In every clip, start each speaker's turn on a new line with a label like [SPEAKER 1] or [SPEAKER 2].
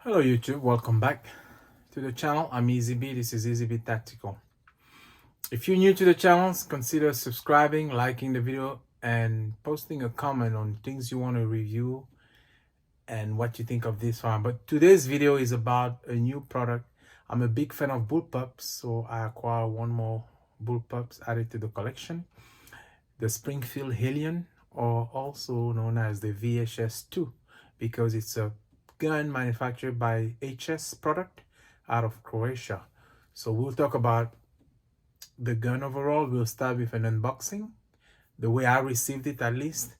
[SPEAKER 1] Hello YouTube, welcome back to the channel. I'm EasyB, this is EasyB Tactical. If you're new to the channel, consider subscribing, liking the video, and posting a comment on things you want to review and what you think of this one. But today's video is about a new product. I'm a big fan of bullpups, so I acquired one more bullpups added to the collection. The Springfield Hellion, or also known as the VHS2, because it's a gun manufactured by HS product out of Croatia. So we'll talk about the gun overall. We'll start with an unboxing, the way I received it at least,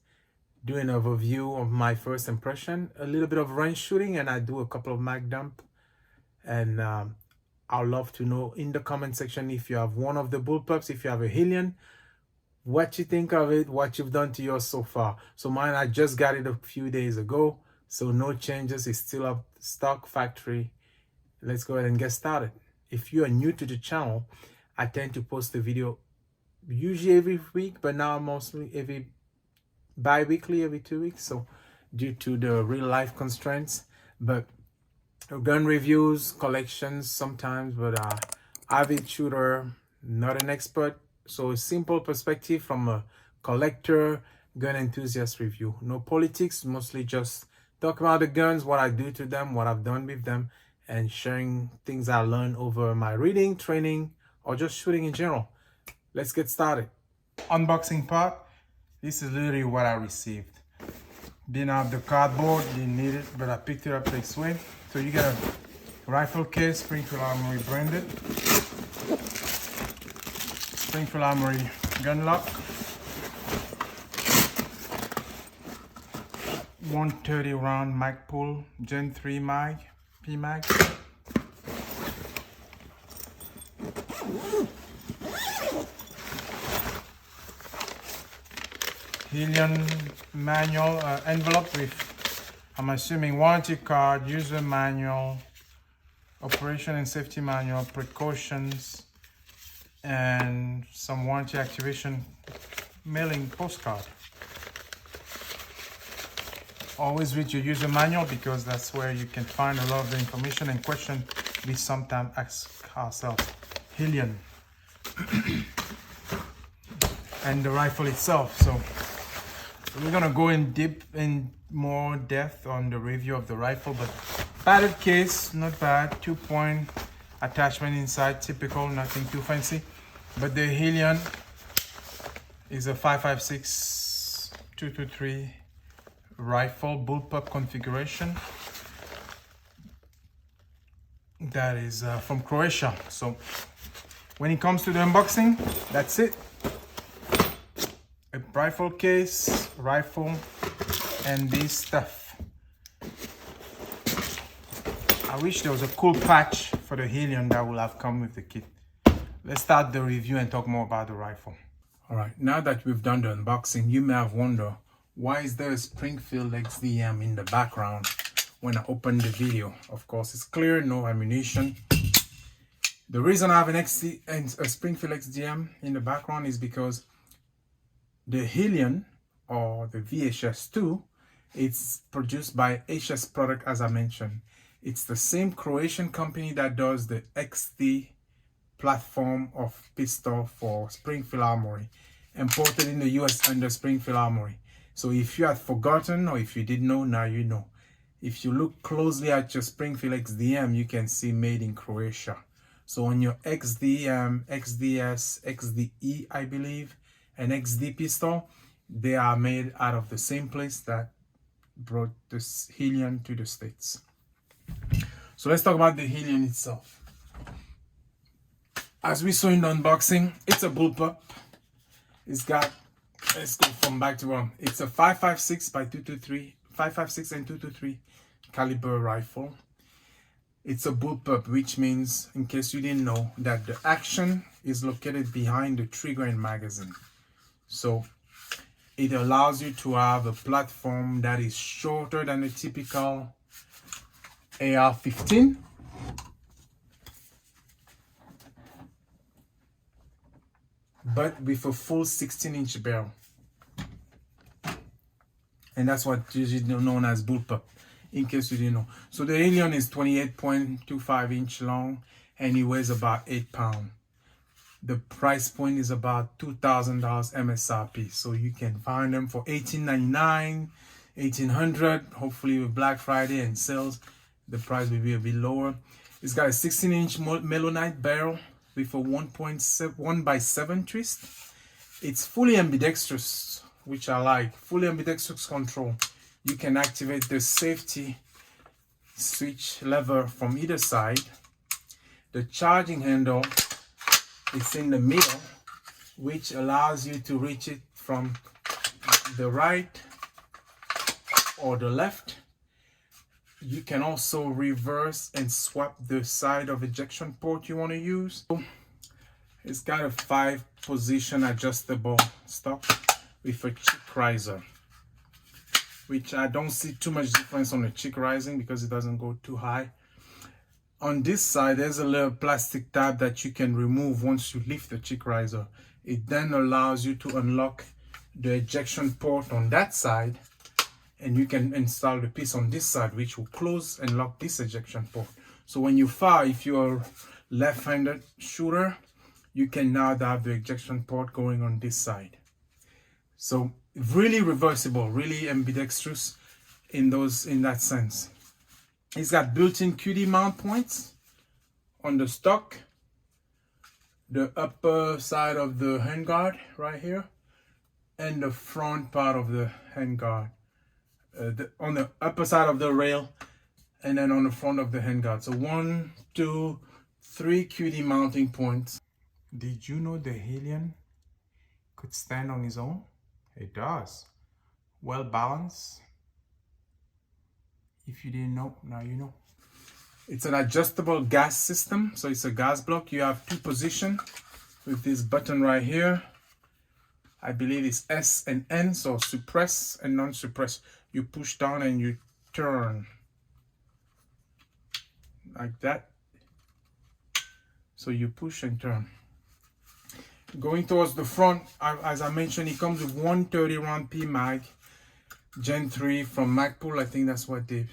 [SPEAKER 1] do an overview of my first impression, a little bit of range shooting, and I do a couple of mag dump. And I'd love to know in the comment section if you have one of the bullpups, if you have a Hellion, what you think of it, what you've done to yours so far. So mine, I just got it a few days ago, so no changes. It's still up stock factory. Let's go ahead and get started. If you are new to the channel, I tend to post a video usually every week, but now mostly every bi-weekly, every 2 weeks, so due to the real life constraints. But gun reviews, collections sometimes, but avid shooter, not an expert. So a simple perspective from a collector, gun enthusiast review. No politics, mostly just talk about the guns, what I do to them, what I've done with them, and sharing things I learned over my reading, training, or just shooting in general. Let's get started. Unboxing part. This is literally what I received. Didn't have the cardboard, didn't need it, but I picked it up this way. So you get a rifle case, Springfield Armory branded. Springfield Armory gun lock, 130 round mag pull, Gen 3 mag, P mag. Hellion manual envelope with, I'm assuming, warranty card, user manual, operation and safety manual, precautions, and some warranty activation mailing postcard. Always read your user manual because that's where you can find a lot of the information and question we sometimes ask ourselves. Hellion and the rifle itself. So we're gonna go in more depth on the review of the rifle, but padded case, not bad. 2-point attachment inside, typical, nothing too fancy. But the Hellion is a 5.56 223 rifle bullpup configuration that is from Croatia. So when it comes to the unboxing, that's it. A rifle case, rifle, and this stuff. I wish there was a cool patch for the Hellion that will have come with the kit. Let's start the review and talk more about the rifle. All right, now that we've done the unboxing, you may have wondered, why is there a Springfield XDM in the background when I open the video? Of course, it's clear, no ammunition. The reason I have a Springfield XDM in the background is because the Hellion, or the VHS2, it's produced by HS product, as I mentioned. It's the same Croatian company that does the XD platform of pistol for Springfield Armory, imported in the US under Springfield Armory. So if you had forgotten, or if you didn't know, now you know. If you look closely at your Springfield XDM, you can see made in Croatia. So on your XDM, XDS, XDE, I believe, and XD pistol, they are made out of the same place that brought this Hellion to the States. So let's talk about the Hellion itself. As we saw in the unboxing, it's a bullpup. It's got, let's go from back to one. It's a 5.56 by 223, 5.56 and 223 caliber rifle. It's a bullpup, which means, in case you didn't know, that the action is located behind the trigger and magazine. So it allows you to have a platform that is shorter than a typical AR-15. But with a full 16-inch barrel. And that's what usually known as bullpup. in case you didn't know. So the Hellion is 28.25 inch long and it weighs about 8 pounds. The price point is about $2,000 MSRP. So you can find them for $1,899, $1,800. Hopefully with Black Friday and sales, the price will be a bit lower. It's got a 16-inch Melonite barrel with a 1x7 twist. It's fully ambidextrous, which I like. Fully ambidextrous control. You can activate the safety switch lever from either side. The charging handle is in the middle, which allows you to reach it from the right or the left. You can also reverse and swap the side of ejection port you want to use. It's got a 5-position adjustable stock with a cheek riser, which I don't see too much difference on the cheek rising because it doesn't go too high. On this side, there's a little plastic tab that you can remove once you lift the cheek riser. It then allows you to unlock the ejection port on that side, and you can install the piece on this side, which will close and lock this ejection port. So when you fire, if you're a left-handed shooter, you can now have the ejection port going on this side. So really reversible, really ambidextrous in that sense. It's got built-in QD mount points on the stock, the upper side of the handguard right here, and the front part of the handguard. On the upper side of the rail, and then on the front of the handguard. So 1, 2, 3 QD mounting points. Did you know the Hellion could stand on its own? It does. Well balanced. If you didn't know, now you know. It's an adjustable gas system. So it's a gas block. You have 2 positions with this button right here. I believe it's S and N, so suppress and non-suppress. You push down and you turn. Like that. So you push and turn. Going towards the front, as I mentioned, it comes with 130 round P mag. Gen 3 from Magpul. I think that's what they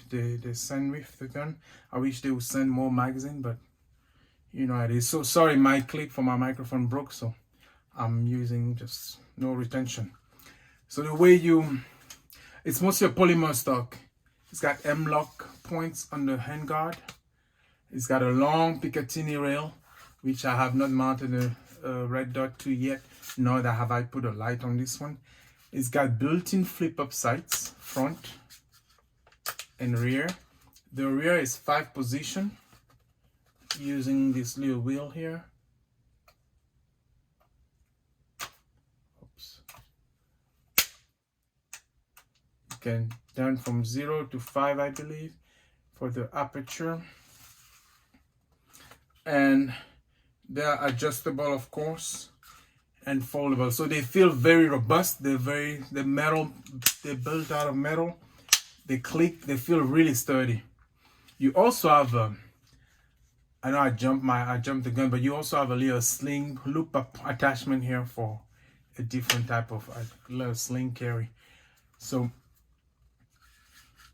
[SPEAKER 1] send with the gun. I wish they would send more magazine, but you know how it is. So sorry, my clip for my microphone broke, so I'm using just no retention. So the way it's mostly a polymer stock. It's got M-lock points on the handguard. It's got a long Picatinny rail, which I have not mounted a red dot to yet, nor have I put a light on this one. It's got built-in flip-up sights, front and rear. The rear is 5 position using this little wheel here. Oops. You can turn from 0 to 5, I believe, for the aperture. And they're adjustable, of course, and foldable, so they feel very robust. They're built out of metal. They click. They feel really sturdy. You also have I know I jumped the gun, but you also have a little sling loop up attachment here for a different type of little sling carry. So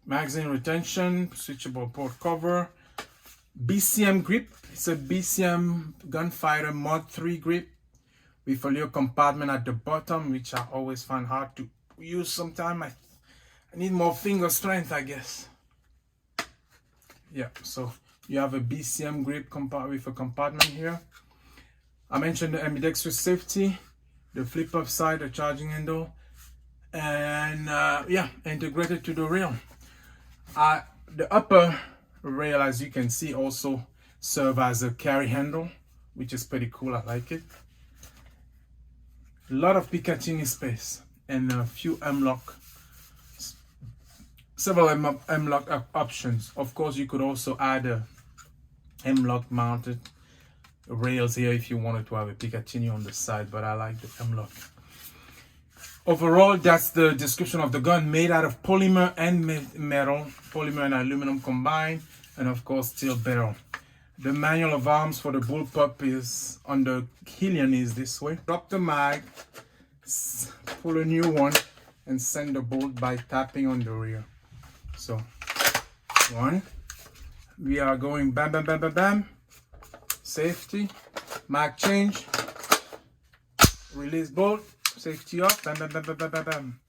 [SPEAKER 1] magazine retention, switchable port cover, BCM grip. It's a BCM Gunfighter Mod 3 grip with a little compartment at the bottom, which I always find hard to use sometimes. I need more finger strength, I guess. Yeah, so you have a BCM grip with a compartment here. I mentioned the ambidextrous safety, the flip-up side, the charging handle, and yeah, integrated to the rail. The upper rail, as you can see, also serve as a carry handle, which is pretty cool. I like it. A lot of Picatinny space and a few several M-lock options. Of course, you could also add a M-lock mounted rails here if you wanted to have a Picatinny on the side, but I like the M-lock. Overall, that's the description of the gun. Made out of polymer and metal, polymer and aluminum combined, and of course steel barrel. The manual of arms for the bullpup is on the Hellion is this way. Drop the mag, pull a new one, and send the bolt by tapping on the rear. So One. We are going bam, bam, bam, bam, bam. Safety. Mag change. Release bolt. Safety up. Bam, bam, bam, bam, bam, bam, bam.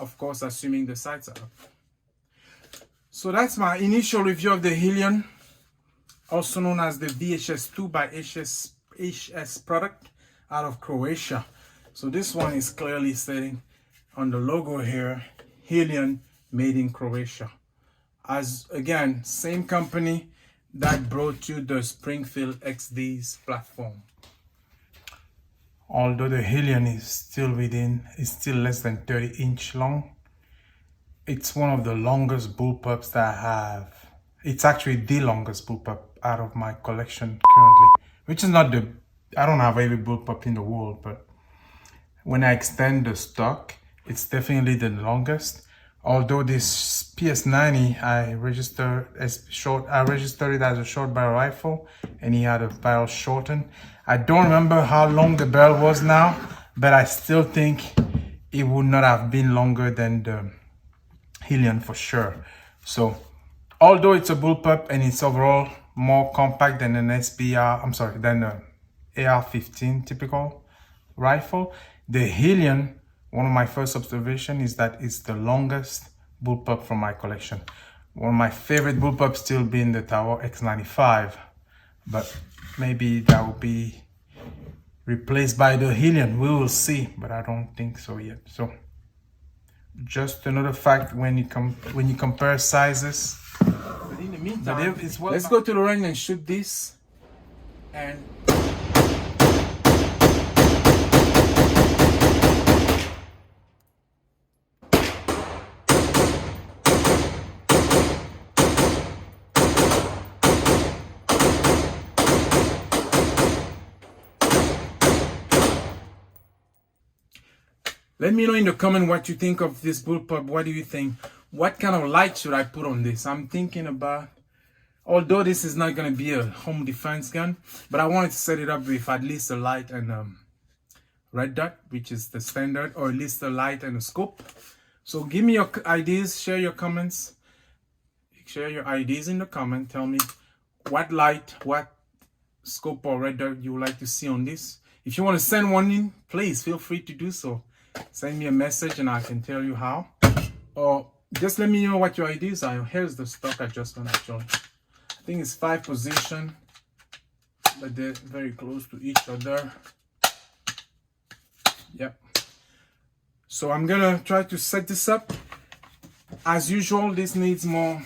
[SPEAKER 1] Of course, assuming the sights are up. So that's my initial review of the Hellion, also known as the VHS2 by HS product out of Croatia. So this one is clearly stating on the logo here, Hellion made in Croatia. As again, same company that brought you the Springfield XD's platform. Although the Hellion is still less than 30-inch long, it's one of the longest bullpups that I have. It's actually the longest bullpup out of my collection currently, which is not I don't have every bullpup in the world, but when I extend the stock, it's definitely the longest. Although this PS90, I registered it as a short barrel rifle, and he had a barrel shortened. I don't remember how long the barrel was now, but I still think it would not have been longer than the Hellion for sure. So, although it's a bullpup and it's overall more compact than an than an AR-15 typical rifle, the Hellion, one of my first observations is that it's the longest bullpup from my collection. One of my favorite bullpups still being the Tower X95, but maybe that will be replaced by the Hellion. We will see, but I don't think so yet. So just another fact when you compare sizes. But in the meantime, let's go to the range and shoot this. And let me know in the comment what you think of this bullpup. What do you think? What kind of light should I put on this? I'm thinking about, although this is not going to be a home defense gun, but I wanted to set it up with at least a light and red dot, which is the standard, or at least a light and a scope. So give me your ideas, share your comments, share your ideas in the comment. Tell me what light, what scope or red dot you would like to see on this. If you want to send one in, please feel free to do so. Send me a message and I can tell you how, or just let me know what your ideas are. Here's the stock adjustment actually. I think it's 5 position, but they're very close to each other. Yep. So I'm gonna try to set this up. As usual, this needs more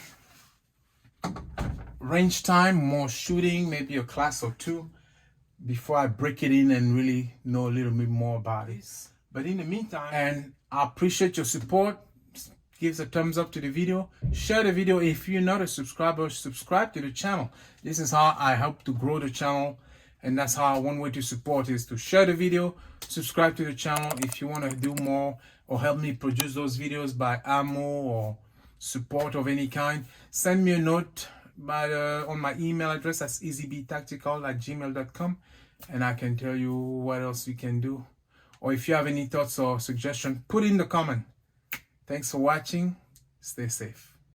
[SPEAKER 1] range time, more shooting, maybe a class or 2 before I break it in and really know a little bit more about it. But in the meantime, and I appreciate your support. Give a thumbs up to the video. Share the video. If you're not a subscriber, subscribe to the channel. This is how I help to grow the channel. And that's how one way to support is to share the video, subscribe to the channel. If you want to do more or help me produce those videos by ammo or support of any kind, send me a note on my email address. That's easybtactical@gmail.com, and I can tell you what else we can do. Or if you have any thoughts or suggestions, put in the comment. Thanks for watching. Stay safe.